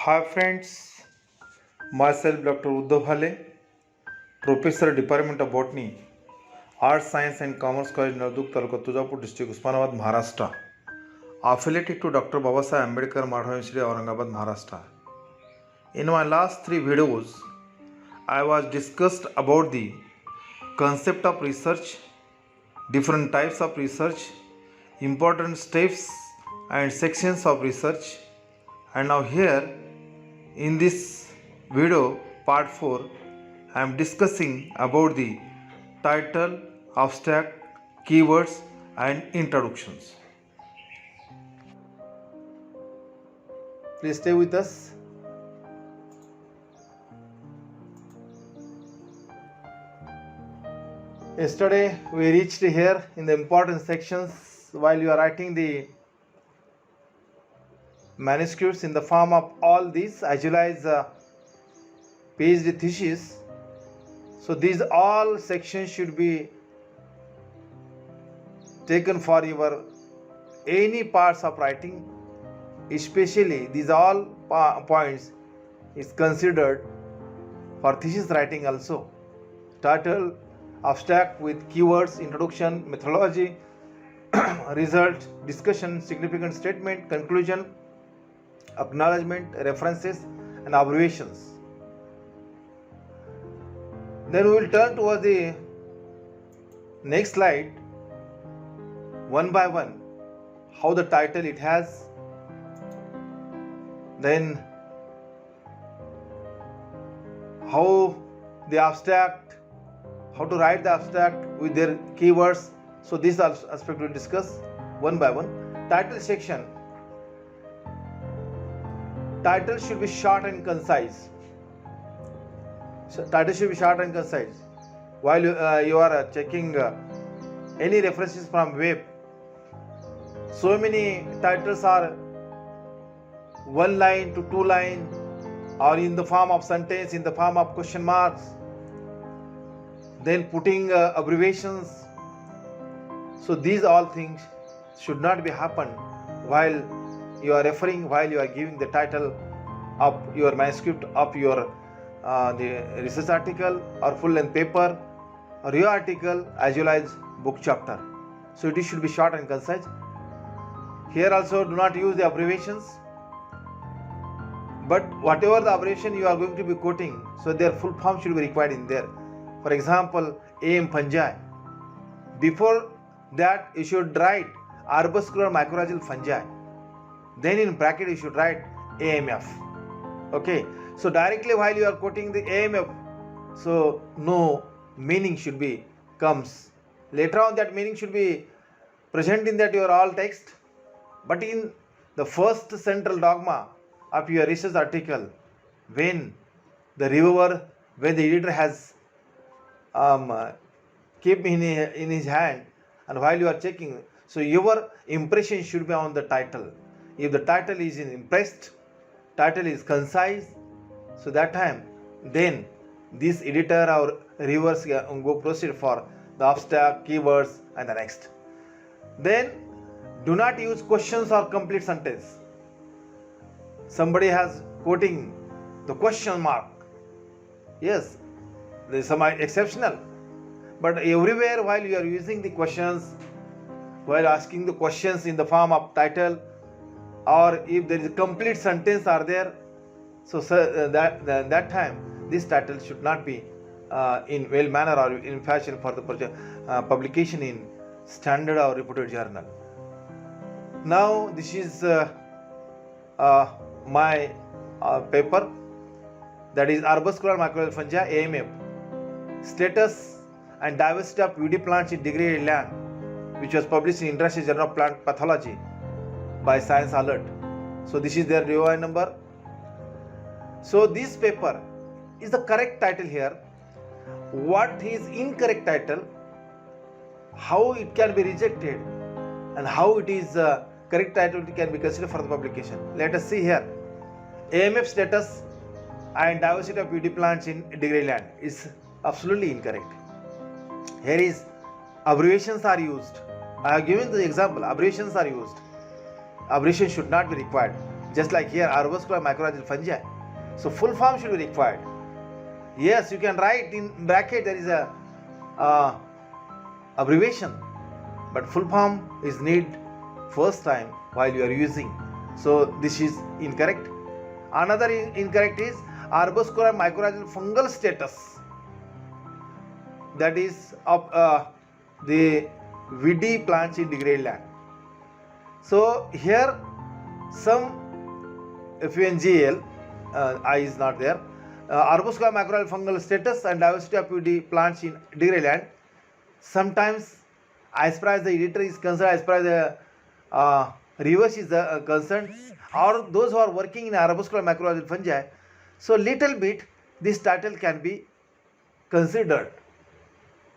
Hi friends, myself Dr. Uddhav Hale, Professor Department of Botany, Arts, Science and Commerce College, Narduk, Taluka, Tujapur District, Usmanabad, Maharashtra. Affiliated to Dr. Babasaheb Ambedkar Madhav University, Aurangabad, Maharashtra. In my last three videos, I was discussed about the concept of research, different types of research, important steps and sections of research, and now here in this video part 4 I am discussing about the title, abstract, keywords and introductions. Please stay with us. Yesterday we reached here in the important sections while you are writing the manuscripts in the form of all these as well as PhD thesis. So these all sections should be taken for your any parts of writing, especially these all points is considered for thesis writing also. Title, abstract with keywords, introduction, methodology, result, discussion, significant statement, conclusion, acknowledgement, references and abbreviations. Then we will turn towards the next slide one by one, how the title it has, then how the abstract, how to write the abstract with their keywords. So this aspect we will discuss one by one. Title section. Title should be short and concise. Title should be short and concise. While you are checking any references from web, so many titles are one line to two line, or in the form of sentence, in the form of question marks, then putting abbreviations. So these all things should not be happen while you are referring, while you are giving the title of your manuscript of your the research article or full length paper or your article as well as book chapter. So it should be short and concise. Here also do not use the abbreviations, but whatever the abbreviation you are going to be quoting, so their full form should be required in there. For example, AM fungi. Before that you should write arbuscular mycorrhizal fungi. Then in bracket you should write AMF. Okay. So directly while you are quoting the AMF, so no meaning should be comes. Later on that meaning should be present in that your all text. But in the first central dogma of your research article, when the reviewer, when the editor has keep in his hand and while you are checking, so your impression should be on the title. If the title is impressed, title is concise, so that time then this editor or reviewers go proceed for the abstract, keywords and the next. Then do not use questions or complete sentence. Somebody has quoting the question mark. Yes, there is some exceptional, but everywhere while you are using the questions, while asking the questions in the form of title, or if there is a complete sentence are there, so that time this title should not be in well manner or in fashion for the publication in standard or reputed journal. Now this is my paper, that is arbuscular mycorrhizal fungi AMF, status and diversity of UD plants in degraded land, which was published in International Journal of Plant Pathology by Science Alert. So this is their DOI number. So this paper is the correct title here. What is incorrect title, how it can be rejected, and how it is correct title it can be considered for the publication. Let us see here. AMF status and diversity of UD plants in degraded land is absolutely incorrect. Here is abbreviations are used. I have given the example, abbreviations are used. Abbreviation should not be required. just like here arbuscular mycorrhizal fungi. So full form should be required. Yes, you can write in bracket there is a abbreviation, but full form is need first time while you are using. So this is incorrect. Another incorrect is arbuscular mycorrhizal fungal status, that is of the weedy plants in degraded land. So here some FUNGL I is not there. Arbuscular mycorrhizal fungal status and diversity of weedy plants in degraded land. Sometimes as far as the editor is concerned, as far as the reverse is concerned, or those who are working in arbuscular mycorrhizal fungi, so little bit this title can be considered.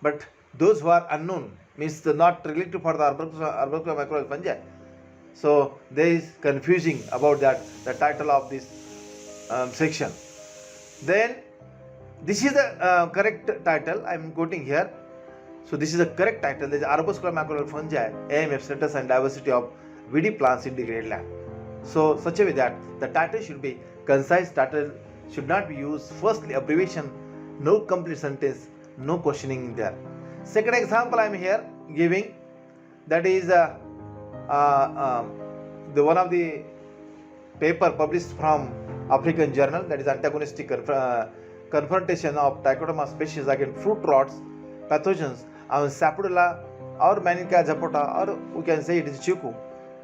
But those who are unknown, means not related for the arbuscular mycorrhizal fungi, so there is confusing about that, the title of this section. Then this is the correct title I am quoting here. So this is the correct title. There is arbuscular mycorrhizal fungi, AMF status and diversity of weedy plants in degraded land. So such a way that the title should be concise. Title should not be used firstly abbreviation, no complete sentence, no questioning there. Second example I am here giving, that is the one of the paper published from African journal, that is antagonistic confrontation of Trichoderma species against fruit rots pathogens on Sapodilla or Manica zapota, or we can say it is chiku,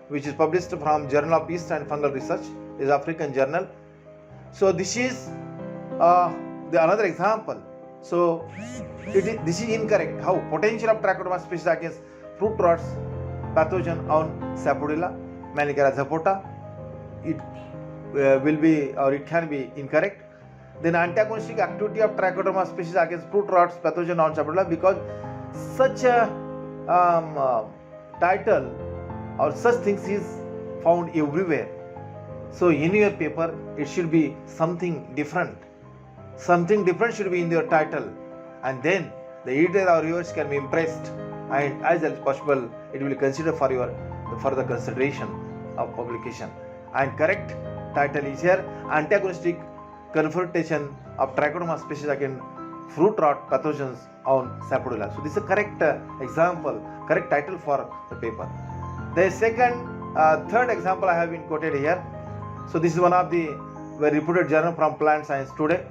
which is published from Journal of Yeast and Fungal Research, is African journal. So this is the another example. So this is incorrect. How? Potential of Trichoderma species against fruit rots pathogen on Sapodilla, Manica zapota, it will be, or it can be incorrect. Then antagonistic activity of Trichoderma species against fruit rots pathogen on Sapodilla, because such a title or such things is found everywhere. So in your paper it should be something different. Something different should be in your title, and then the editor or viewers can be impressed, and as well as possible it will be considered for your further consideration of publication. And correct title is here, antagonistic confrontation of Trichoderma species against fruit rot pathogens on Sapodilla. So this is a correct example, correct title for the paper. The third example I have been quoted here. So this is one of the very reputed journal from Plant Science Today,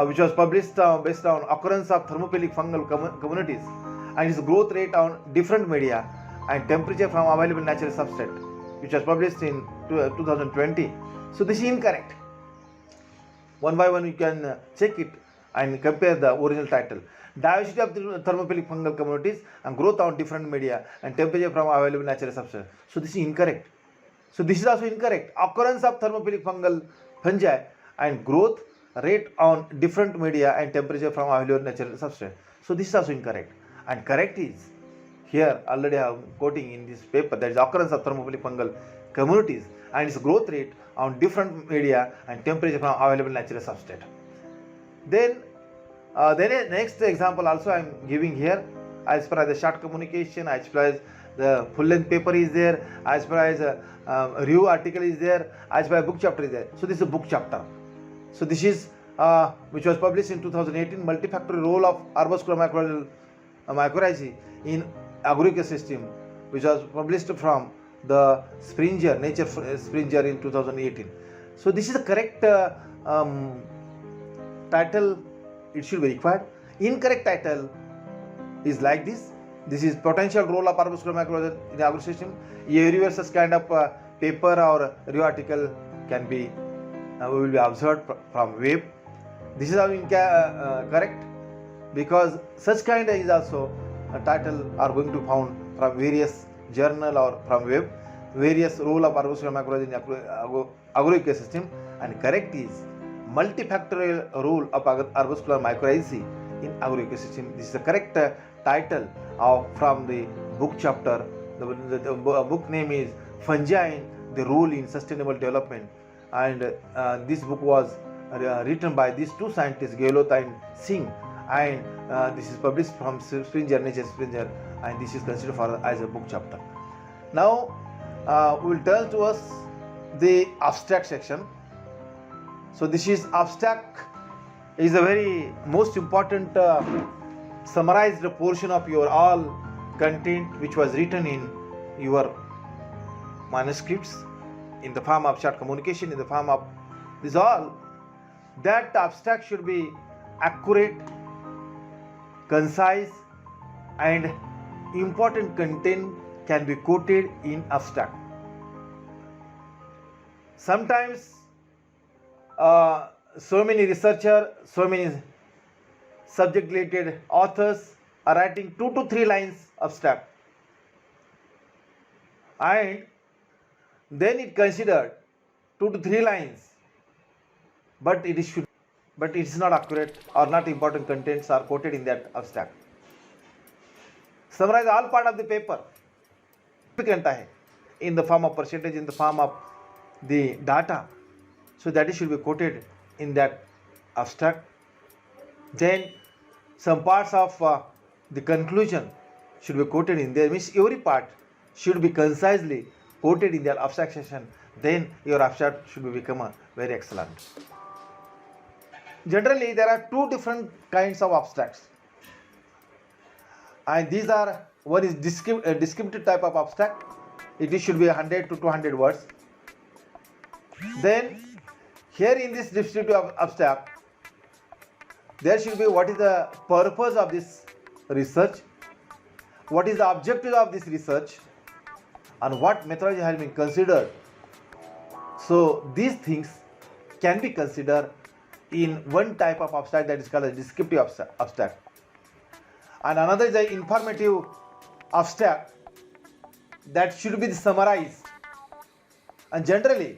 which was published based on occurrence of thermophilic fungal communities and its growth rate on different media and temperature from available natural substrate, which was published in 2020. So this is incorrect. One by one you can check it and compare the original title. Diversity of the thermophilic fungal communities and growth on different media and temperature from available natural substrate. So this is incorrect. So this is also incorrect. Occurrence of thermophilic fungal fungi and growth rate on different media and temperature from available natural substrate. So this is also incorrect. And correct is here already I am quoting in this paper, that is occurrence of thermophilic fungal communities and its growth rate on different media and temperature from available natural substrate. Then next example also I am giving here, as far as the short communication, as far as the full length paper is there, as far as review article is there, as far as book chapter is there. So this is a book chapter. So this is which was published in 2018, multifactorial role of arbuscular mycorrhizae in agroecosystem, which was published from the Springer, Nature Springer in 2018. So this is the correct title, it should be required. Incorrect title is like this. This is potential role of arbuscular mycorrhizae in the agrosystem. Everywhere such kind of paper or review article can be will be observed from web. This is how correct, because such kind is also a title are going to found from various journal or from web, various role of arbuscular mycorrhizae in agroecosystem, and correct is multifactorial role of arbuscular mycorrhizae in agroecosystem. This is the correct title from the book chapter. The book name is Fungi, the Role in Sustainable Development, and this book was written by these two scientists, Gehlot and Singh, and this is published from Springer, Nature Springer, and this is considered as a book chapter. Now we will turn to us the abstract section. So this is abstract is a very most important summarized portion of your all content which was written in your manuscripts in the form of short communication, in the form of this all. That abstract should be accurate, concise, and important content can be quoted in abstract. Sometimes so many researchers, so many subject related authors are writing 2 to 3 lines abstract, and then it considered 2 to 3 lines, but it is not accurate or not important contents are quoted in that abstract. Summarize all part of the paper in the form of percentage, in the form of the data, so that it should be quoted in that abstract. Then some parts of the conclusion should be quoted in there, means every part should be concisely quoted in the abstract section. Then your abstract should become very excellent. Generally there are 2 different kinds of abstracts, and these are, one is descriptive type of abstract. It should be 100 to 200 words. Then here in this descriptive abstract there should be what is the purpose of this research, what is the objective of this research, and what methodology has been considered. So these things can be considered in one type of abstract, that is called a descriptive abstract. And another is the informative abstract, that should be summarized. And generally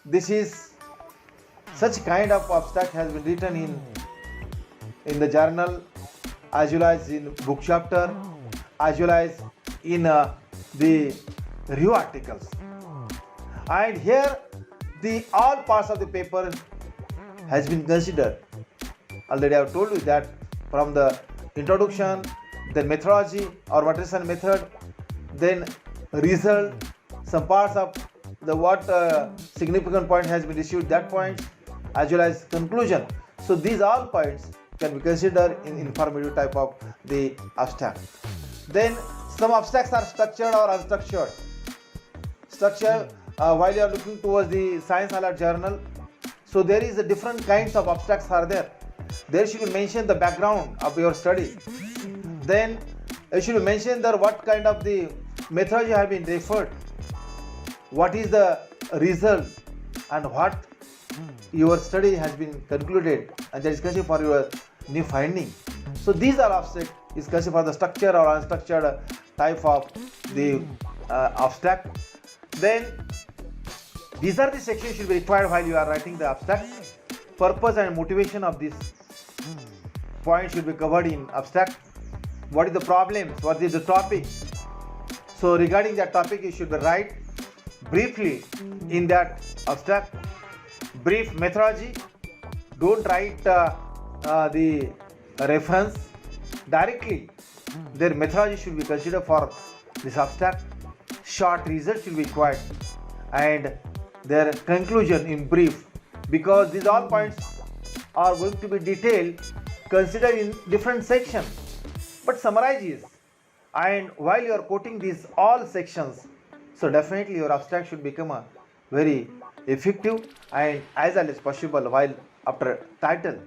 this is such kind of abstract has been written in the journal, as well as in book chapter, as well as in the review articles. And here the all parts of the paper has been considered. Already I have told you that from the introduction, then methodology or Watterson method, then result, some parts of the what significant point has been issued, that point, as well as conclusion. So these all points can be considered in informative type of the abstract. Then some abstracts are structured or unstructured. Structure, while you are looking towards the science alert journal, so there is a different kinds of abstracts are there. There should be mentioned the background of your study. Then you should mention that what kind of the methodology have been referred, what is the result, and what your study has been concluded, and there is discussion for your new finding. So these are abstract is considered for the structure or unstructured type of the abstract. Then these are the sections should be required while you are writing the abstract. Purpose and motivation of this point should be covered in abstract. What is the problems? What is the topic? So regarding that topic, you should write briefly in that abstract. Brief methodology. Don't write the reference directly. Their methodology should be considered for this abstract. Short results should be required, and their conclusion in brief, because these all points are going to be detailed, considered in different sections, but summarize is. And while you are quoting these all sections, so definitely your abstract should become a very effective and as early as possible. While after title,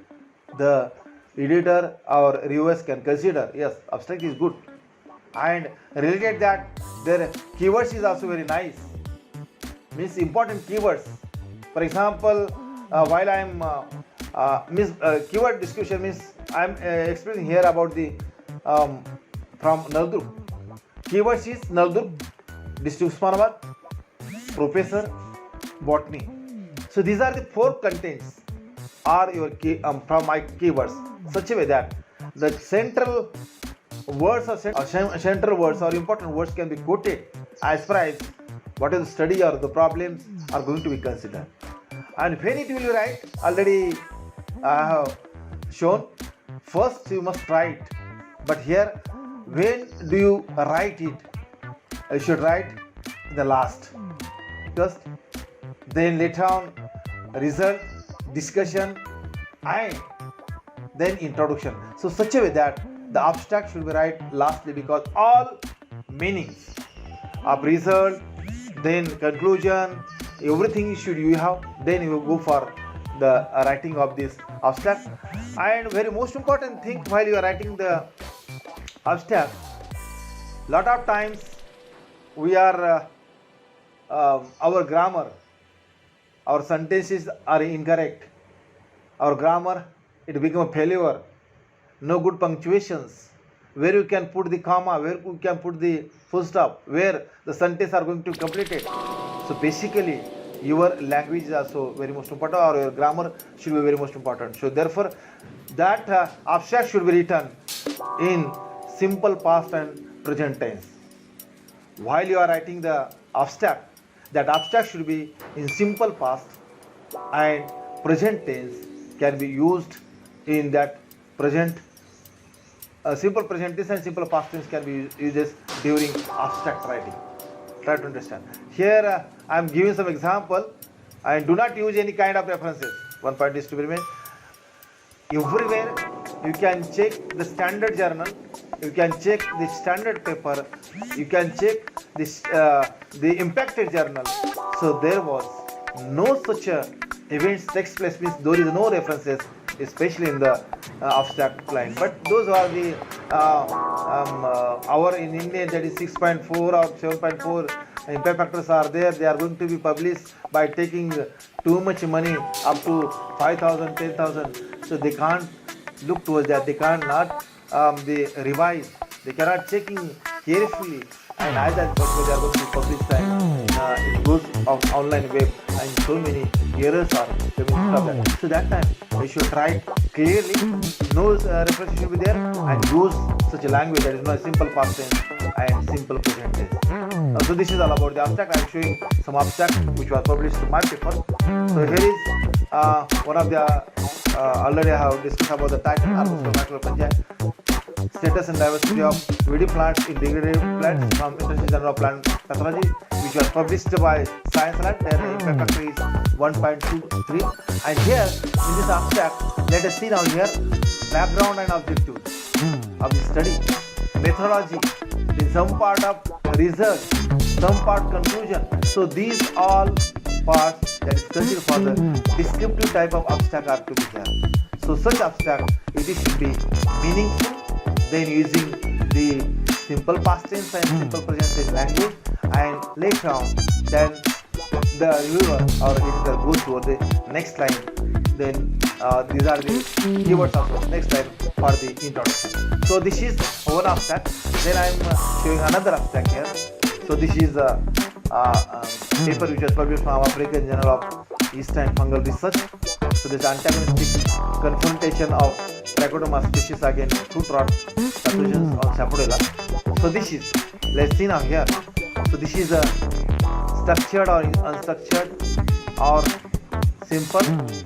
the editor or reviewers can consider, yes, abstract is good, and related that their keywords is also very nice, means important keywords. For example, while I am keyword discussion means I am explaining here about the from Naldur. Keywords is Naldur, district Usmanabad, professor, botany. So these are the 4 contents are your key, from my keywords, such a way that the central words or central words or important words can be quoted as far as what is the study or the problems are going to be considered. And when it will be right, already I have shown, first you must write, but here when do you write it? You should write in the last, because then later on result, discussion, and then introduction. So such a way that the abstract should be right lastly, because all meanings of result, then conclusion, everything should you have, then you go for the writing of this abstract. And very most important thing while you are writing the abstract, lot of times we are our grammar, our sentences are incorrect, our grammar it become a failure, no good punctuations, where you can put the comma, where you can put the full stop, where the sentence are going to complete it. So basically your language is also very most important, or your grammar should be very most important. So therefore that abstract should be written in simple past and present tense. While you are writing the abstract, that abstract should be in simple past and present tense, can be used in that present simple present tense and simple past tense can be used during abstract writing. Try to understand. Here I am giving some example, and do not use any kind of references. One point is to be remain. Everywhere you can check the standard journal, you can check the standard paper, you can check this the impacted journal. So there was no such events takes place, means there is no references, especially in the abstract line. But those are the our in India, that is 6.4 or 7.4 impact factors are there. They are going to be published by taking too much money, up to 5,000, 10,000. So they can't look towards that. They cannot they revise. They cannot checking carefully. And as that what they are going to publish time, it goes on online web, and so many errors are coming from that. So that time we should write clearly, no reference should be there, and use such a language that is not simple past tense and simple present tense. So this is all about the abstract. I am showing some abstract which was published in my paper. So here is one of the already I have discussed about the title, Harvester Panchayat. Status and diversity of weedy plants in degraded plants from International Journal of Plant Pathology, which was published by Science Land. Their impact factor is 1.23. And here in this abstract, let us see now here background and objectives of the study, methodology, then some part of research, some part conclusion. So these all parts that is considered for the descriptive type of abstract are to be there. So such abstract, it should be meaningful, then using the simple past tense and simple present tense language, and later on then the reviewer or editor goes to the next line. Then these are the keywords of the next line for the introduction. So this is one abstract. Then I am showing another abstract here. So this is a paper which was published from African Journal of Yeast and Fungal Research. So this antagonistic confrontation of Trichoderma species against fruit rot pathogens on Sapodilla. So this is, let's see now here. So this is a structured or unstructured or simple.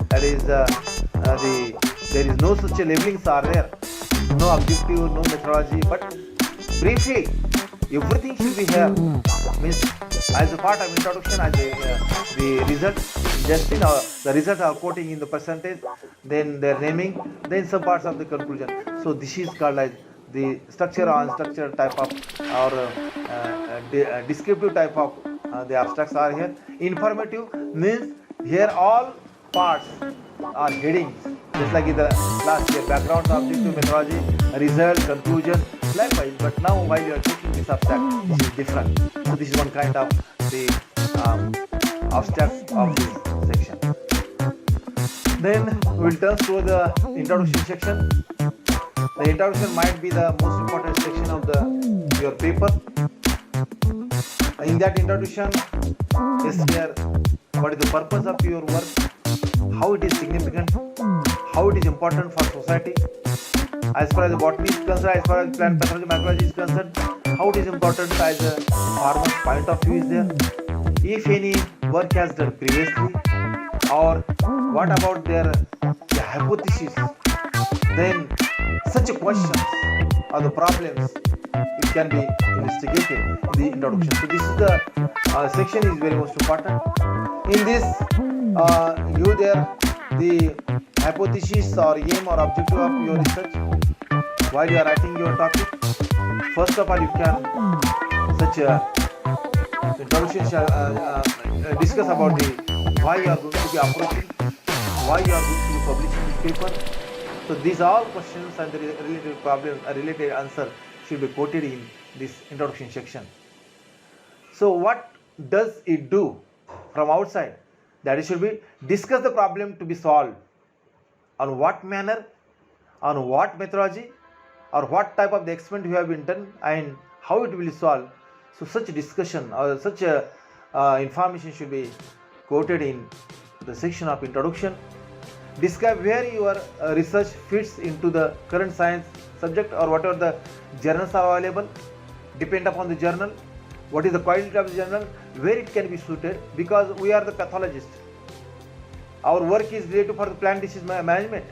That is there is no such a labelings are there, no objective, no methodology, but briefly everything should be here. Means as a part of introduction, as the result, just in the result are quoting in the percentage, then their naming, then some parts of the conclusion. So this is called as the structure or unstructured type of or descriptive type of the abstracts are here. Informative means here all parts are headings, just like in the last year, background, objective, methodology, result, conclusion, likewise. But now while you are taking this abstract, this is different. So this is one kind of the abstract of this section. Then we will turn to the introduction section. The introduction might be the most important section of your paper. In that introduction is here what is the purpose of your work, how it is significant, how it is important for society, as far as the botany is concerned, as far as plant pathology, microbiology is concerned, how it is important as a farmer's point of view is there, if any work has done previously, or what about their hypothesis, then such a questions or the problems it can be investigated in the introduction. So this is the section is very most important. In this, you there the hypothesis or aim or objective of your research while you are writing your topic. First of all, you can such a introduction discuss about the why you are going to be approaching, why you are going to be publishing this paper. So these all questions and the related problem, related answer should be quoted in this introduction section. So what does it do from outside? That it should be discuss the problem to be solved. On what manner, on what methodology, or what type of the experiment you have been done and how it will be solved. So such discussion or such information should be quoted in the section of introduction. Describe where your research fits into the current science subject or whatever the journals are available. Depend upon the journal. What is the quality of the journal, where it can be suited, because we are the pathologists. Our work is related for the plant disease management,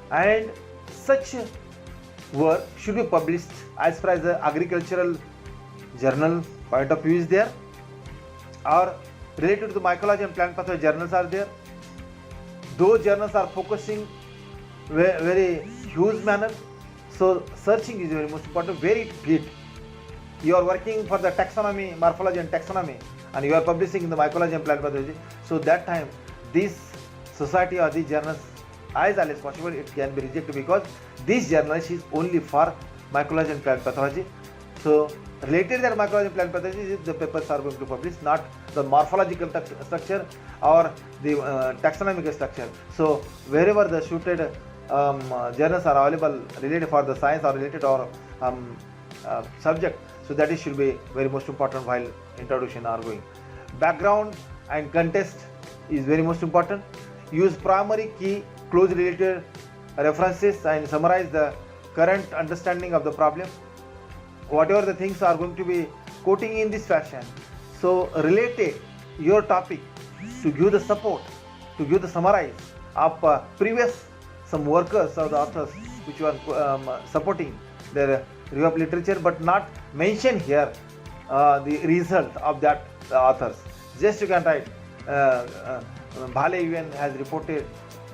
and such work should be published as far as the agricultural journal point of view is there, or related to the mycology and plant pathology journals are there. Those journals are focusing very huge manner. So searching is very most important, where it fit. You are working for the taxonomy, morphology and taxonomy, and you are publishing in the mycology and plant pathology. So that time this society or these journals, as early as possible, it can be rejected, because this journal is only for mycology and plant pathology. So related to mycology and plant pathology, the papers are going to publish, not the morphological structure or the taxonomical structure. So wherever the suited journals are available related for the science or related or subject, so that is should be very most important while introduction are going. Background and context is very most important. Use primary key close related references and summarize the current understanding of the problem. Whatever the things are going to be quoting in this fashion, so related your topic to give the support, to give the summarize of previous some workers or the authors which were supporting their review of literature, but not mention here the result of that authors. Just you can write Bhale even has reported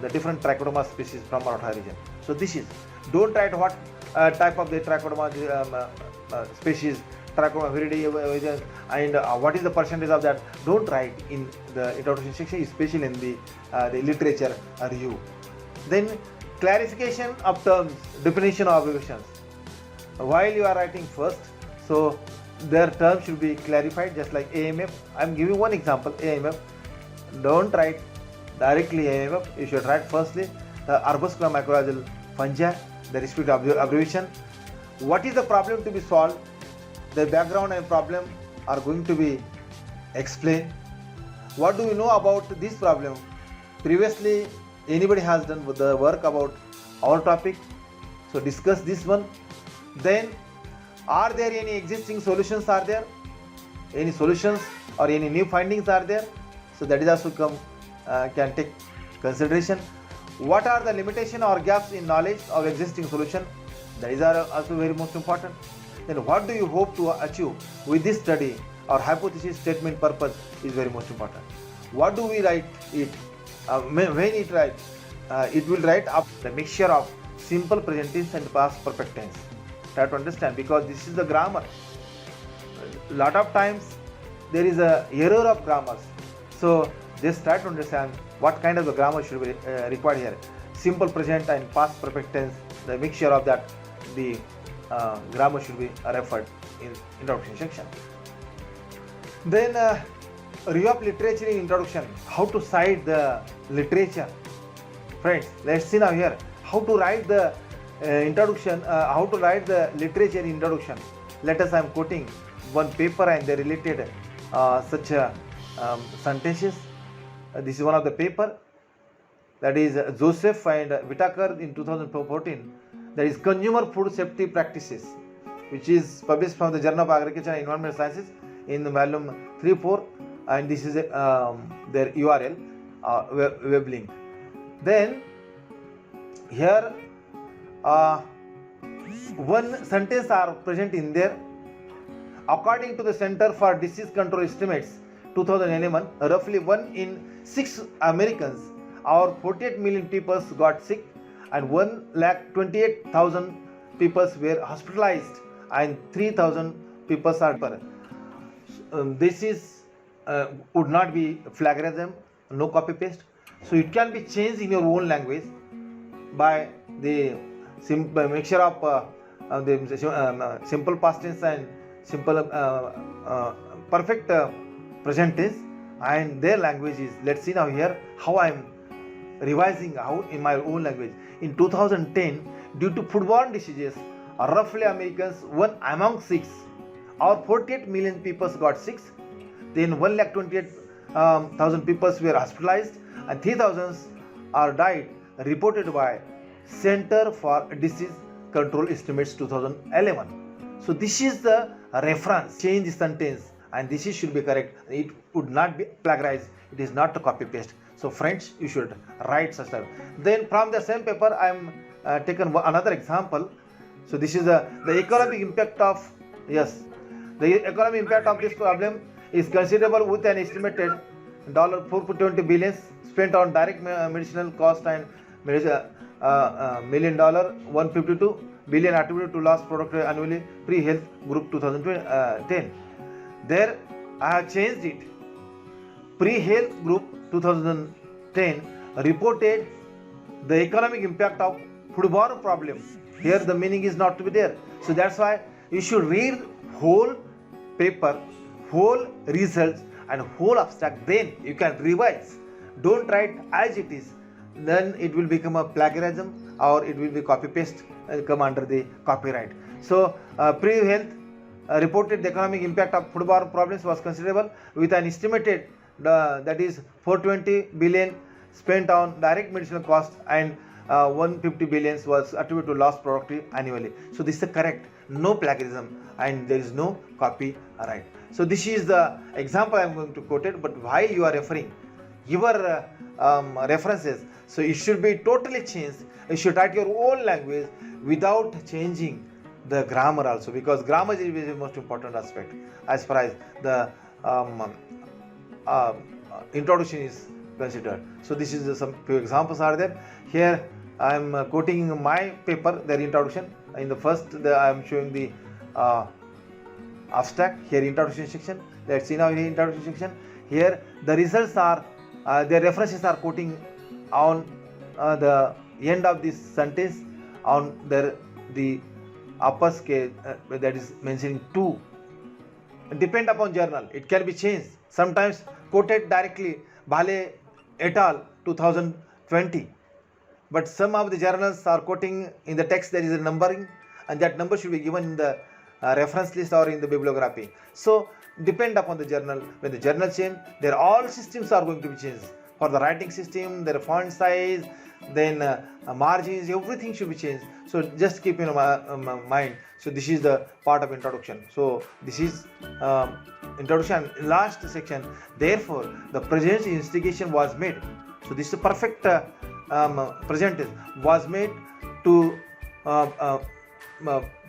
the different Trichodoma species from Maratha region. So this is, don't write what type of the Trichodoma species, Trichodoma viride, and what is the percentage of that. Don't write in the introduction section, especially in the literature review. Then clarification of terms, definition of observations. While you are writing first, so their terms should be clarified, just like AMF. I am giving one example, AMF. Don't write directly AMF. You should write firstly the Arbusculum mycorrhizal fungi, the respective abbreviation. What is the problem to be solved? The background and problem are going to be explained. What do we know about this problem? Previously, anybody has done the work about our topic, so discuss this one. Then, are there any existing solutions are there? Any solutions or any new findings are there? So that is also can take consideration. What are the limitations or gaps in knowledge of existing solution? That is also very most important. Then what do you hope to achieve with this study? Or hypothesis statement purpose is very most important. What do we write it? When it write, it will write up the mixture of simple present tense and past perfect tense. Try to understand, because this is the grammar. Lot of times there is a error of grammars. So just try to understand what kind of the grammar should be required here. Simple present and past perfect tense, the mixture of that, the grammar should be referred in introduction section. Then review of literature in introduction. How to cite the literature. Friends, let's see now here how to write the introduction, how to write the literature in introduction. Let us, I am quoting one paper and the related such sentences. This is one of the paper, that is Joseph and Whitaker in 2014. That is Consumer Food Safety Practices, which is published from the Journal of Agriculture and Environmental Sciences in the volume 3-4, and this is their URL, web link. Then here one sentence are present in there. According to the Center for Disease Control estimates, 2011, roughly 1 in 6 Americans or 48 million people got sick and 1,28,000 people were hospitalized and 3,000 people are this is would not be plagiarism, no copy paste. So it can be changed in your own language by the mixture of the simple past tense and simple perfect present tense, and their language is, let's see now here how I am revising how in my own language. In 2010, due to foodborne diseases, roughly Americans 1 among 6 or 48 million people got sick, then 1,28,000 people were hospitalized and 3,000 are died, reported by Center for Disease Control estimates 2011. So this is the reference, change the sentence, and this should be correct. It would not be plagiarized. It is not a copy paste. So friends, you should write such type. Then from the same paper, I am taken another example. So this is the economic impact of, yes, the economic impact of this problem is considerable with an estimated $420 billion spent on direct medicinal cost and $1 million 152 billion attributed to lost product annually pre-health group 2010. There I have changed it. Pre-health group 2010 reported the economic impact of foodborne problem. Here the meaning is not to be there. So that's why you should read whole paper, whole results and whole abstract, then you can revise. Don't write as it is, then it will become a plagiarism or it will be copy paste and come under the copyright. So pre-health reported the economic impact of foodborne problems was considerable with an estimated that is 420 billion spent on direct medicinal cost and 150 billion was attributed to lost productivity annually. So this is correct, no plagiarism and there is no copyright. So this is the example I am going to quote it, but while you are referring your references, so it should be totally changed. You should write your own language without changing the grammar also, because grammar is the most important aspect as far as the introduction is considered. So this is some few examples are there. Here I am quoting my paper, their introduction. In the first I am showing the abstract, here introduction section. Let's see now in the introduction section. Here the results are, their references are quoting on the end of this sentence on the upper scale that is mentioning 2. Depend upon journal, it can be changed. Sometimes quoted directly, Bhale et al. 2020. But some of the journals are quoting in the text there is a numbering, and that number should be given in the reference list or in the bibliography. So depend upon the journal. When the journal change, their all systems are going to be changed. For the writing system, their font size, then margins, everything should be changed. So just keep in mind. So this is the part of introduction. So this is introduction, last section. Therefore the present instigation was made. So this is a perfect present tense, was made to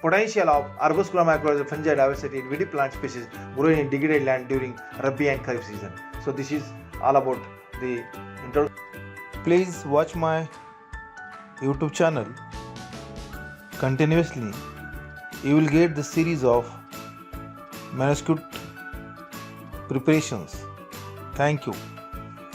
potential of Arbusculum mycorrhizal fungi diversity in woody plant species growing in degraded land during Rabi and Kharif season. So this is all about the introduction. Please watch my YouTube channel continuously. You will get the series of manuscript preparations. Thank you.